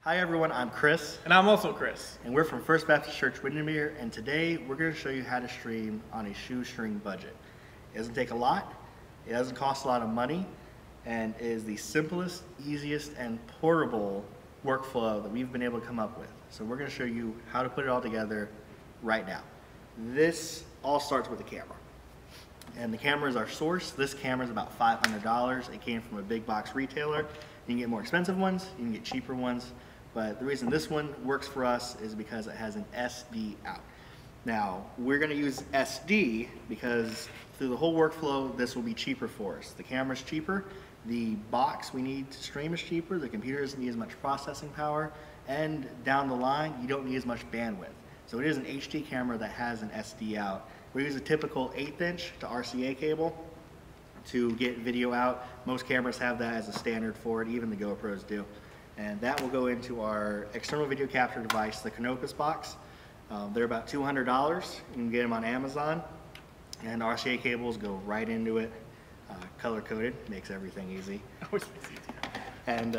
Hi everyone, I'm Chris. And I'm also Chris. And we're from First Baptist Church Windermere, and today we're going to show you how to stream on a shoestring budget. It doesn't take a lot, it doesn't cost a lot of money, and it is the simplest, easiest, and portable workflow that we've been able to come up with. So we're going to show you how to put it all together right now. This all starts with the camera. And the camera is our source. This camera is about $500. It came from a big box retailer. You can get more expensive ones, you can get cheaper ones. But the reason this one works for us is because it has an SD out. Now, we're going to use SD because through the whole workflow, this will be cheaper for us. The camera's cheaper, the box we need to stream is cheaper, the computer doesn't need as much processing power, and down the line, you don't need as much bandwidth. So it is an HD camera that has an SD out. We use a typical 1/8 inch to RCA cable to get video out. Most cameras have that as a standard for it, even the GoPros do. And that will go into our external video capture device, the Canopus box. They're about $200. You can get them on Amazon. And RCA cables go right into it. Color coded, makes everything easy. And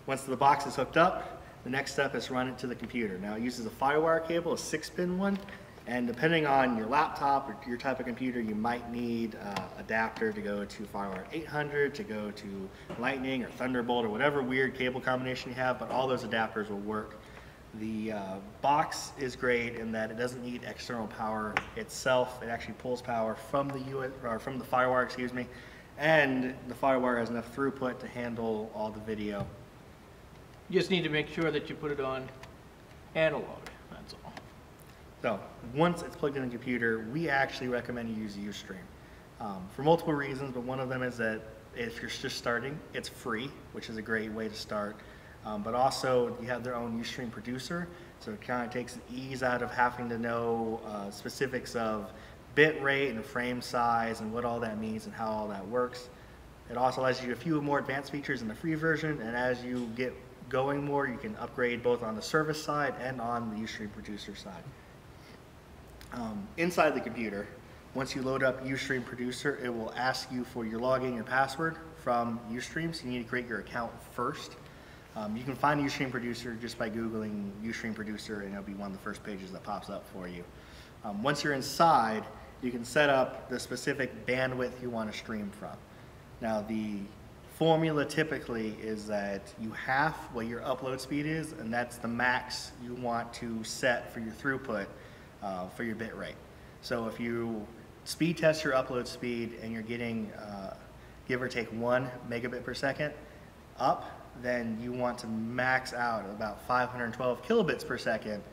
once the box is hooked up, the next step is to run it to the computer. Now it uses a FireWire cable, a 6-pin one. And depending on your laptop or your type of computer, you might need adapter to go to FireWire 800, to go to Lightning or Thunderbolt or whatever weird cable combination you have, but all those adapters will work. The box is great in that it doesn't need external power itself. It actually pulls power from the FireWire, excuse me, and the FireWire has enough throughput to handle all the video. You just need to make sure that you put it on analog, that's all. So once it's plugged in the computer, we actually recommend you use Ustream for multiple reasons, but one of them is that if you're just starting, it's free, which is a great way to start. But also, you have their own Ustream producer, so it kind of takes the ease out of having to know specifics of bit rate and frame size and what all that means and how all that works. It also allows you a few more advanced features in the free version, and as you get going more, you can upgrade both on the service side and on the Ustream producer side. Inside the computer, once you load up Ustream Producer, it will ask you for your login and password from Ustream, so you need to create your account first. You can find Ustream Producer just by Googling Ustream Producer, and it'll be one of the first pages that pops up for you. Once you're inside, you can set up the specific bandwidth you want to stream from. Now, the formula typically is that you half what your upload speed is, and that's the max you want to set for your throughput for your bit rate. So if you speed test your upload speed and you're getting give or take 1 megabit per second up, then you want to max out at about 512 kilobits per second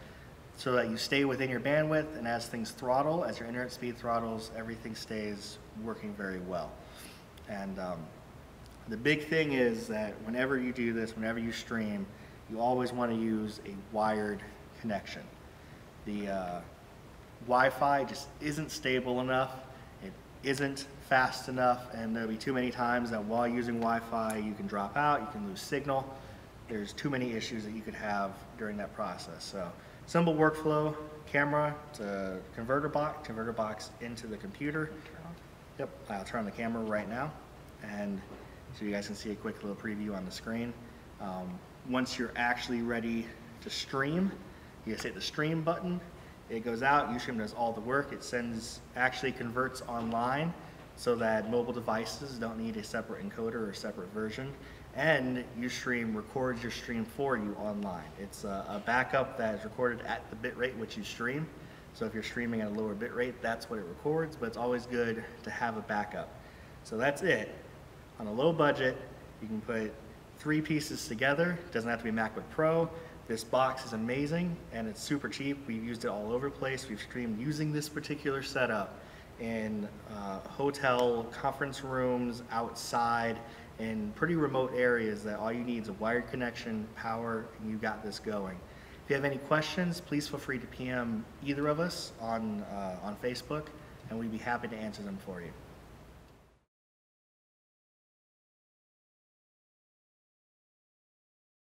so that you stay within your bandwidth, and as things throttle, as your internet speed throttles, everything stays working very well. And the big thing is that whenever you do this, whenever you stream, you always want to use a wired connection. The Wi-Fi just isn't stable enough, it isn't fast enough, and there'll be too many times that while using Wi-Fi you can drop out, you can lose signal. There's too many issues that you could have during that process. So simple workflow, camera to converter box into the computer. Yep, I'll turn on the camera right now, and so you guys can see a quick little preview on the screen. Once you're actually ready to stream, you just hit the stream button. It goes out, Ustream does all the work. It actually converts online so that mobile devices don't need a separate encoder or separate version. And Ustream records your stream for you online. It's a backup that is recorded at the bit rate which you stream. So if you're streaming at a lower bit rate, that's what it records, but it's always good to have a backup. So that's it. On a low budget, you can put 3 pieces together. It doesn't have to be MacBook Pro. This box is amazing and it's super cheap. We've used it all over the place. We've streamed using this particular setup in hotel conference rooms, outside, in pretty remote areas that all you need is a wired connection, power, and you got this going. If you have any questions, please feel free to PM either of us on Facebook, and we'd be happy to answer them for you.